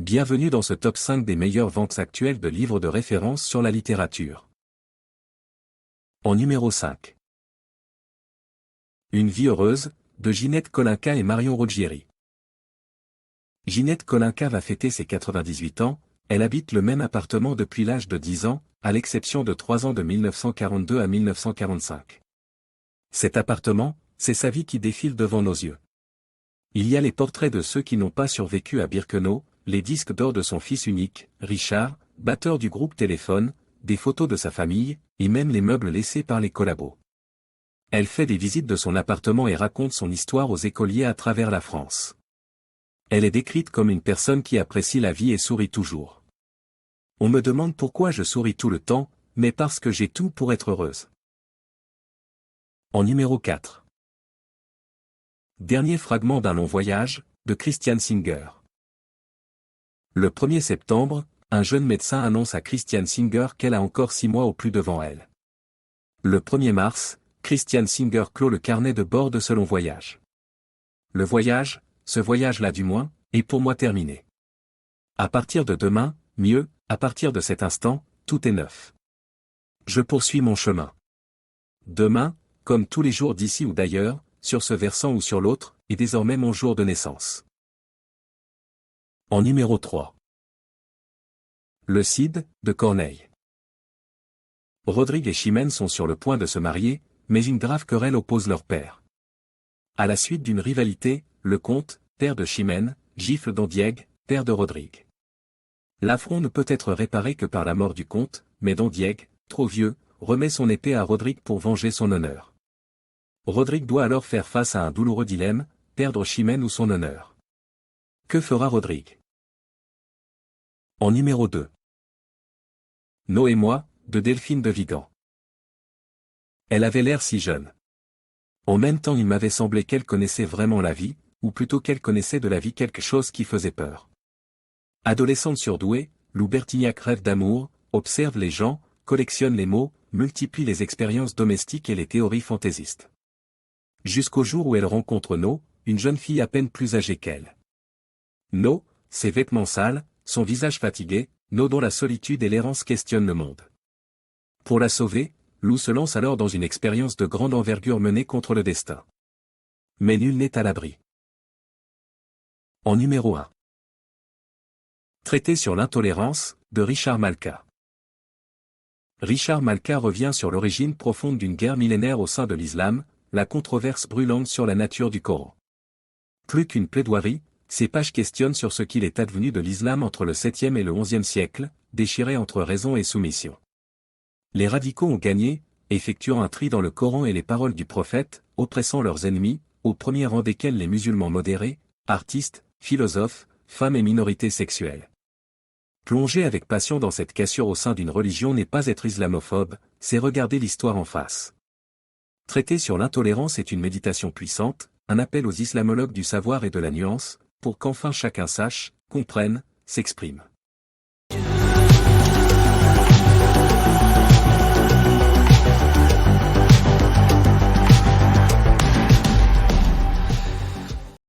Bienvenue dans ce top 5 des meilleures ventes actuelles de livres de référence sur la littérature. En numéro 5. Une vie heureuse, de Ginette Kolinka et Marion Ruggieri. Ginette Kolinka va fêter ses 98 ans, elle habite le même appartement depuis l'âge de 10 ans, à l'exception de 3 ans de 1942 à 1945. Cet appartement, c'est sa vie qui défile devant nos yeux. Il y a les portraits de ceux qui n'ont pas survécu à Birkenau, les disques d'or de son fils unique, Richard, batteur du groupe Téléphone, des photos de sa famille, et même les meubles laissés par les collabos. Elle fait des visites de son appartement et raconte son histoire aux écoliers à travers la France. Elle est décrite comme une personne qui apprécie la vie et sourit toujours. On me demande pourquoi je souris tout le temps, mais parce que j'ai tout pour être heureuse. En numéro 4. Dernier fragment d'un long voyage, de Christian Singer. Le 1er septembre, un jeune médecin annonce à Christian Singer qu'elle a encore 6 mois au plus devant elle. Le 1er mars, Christian Singer clôt le carnet de bord de ce long voyage. Le voyage, ce voyage-là du moins, est pour moi terminé. À partir de demain, mieux, à partir de cet instant, tout est neuf. Je poursuis mon chemin. Demain, comme tous les jours d'ici ou d'ailleurs, sur ce versant ou sur l'autre, est désormais mon jour de naissance. En numéro 3. Le Cid, de Corneille. Rodrigue et Chimène sont sur le point de se marier, mais une grave querelle oppose leurs pères. À la suite d'une rivalité, le comte, père de Chimène, gifle Don Diègue, père de Rodrigue. L'affront ne peut être réparé que par la mort du comte, mais Don Diègue, trop vieux, remet son épée à Rodrigue pour venger son honneur. Rodrigue doit alors faire face à un douloureux dilemme, perdre Chimène ou son honneur. Que fera Rodrigue? En numéro 2. No et moi, de Delphine de Vigan. Elle avait l'air si jeune. En même temps il m'avait semblé qu'elle connaissait vraiment la vie, ou plutôt qu'elle connaissait de la vie quelque chose qui faisait peur. Adolescente surdouée, Lou Bertignac rêve d'amour, observe les gens, collectionne les mots, multiplie les expériences domestiques et les théories fantaisistes. Jusqu'au jour où elle rencontre No, une jeune fille à peine plus âgée qu'elle. No, ses vêtements sales, son visage fatigué, No dont la solitude et l'errance questionnent le monde. Pour la sauver, Lou se lance alors dans une expérience de grande envergure menée contre le destin. Mais nul n'est à l'abri. En numéro 1. Traité sur l'intolérance, de Richard Malka. Richard Malka revient sur l'origine profonde d'une guerre millénaire au sein de l'islam, la controverse brûlante sur la nature du Coran. Plus qu'une plaidoirie, ces pages questionnent sur ce qu'il est advenu de l'islam entre le 7e et le 11e siècle, déchiré entre raison et soumission. Les radicaux ont gagné, effectuant un tri dans le Coran et les paroles du prophète, oppressant leurs ennemis, au premier rang desquels les musulmans modérés, artistes, philosophes, femmes et minorités sexuelles. Plonger avec passion dans cette cassure au sein d'une religion n'est pas être islamophobe, c'est regarder l'histoire en face. Traiter sur l'intolérance est une méditation puissante, un appel aux islamologues du savoir et de la nuance, pour qu'enfin chacun sache, comprenne, s'exprime.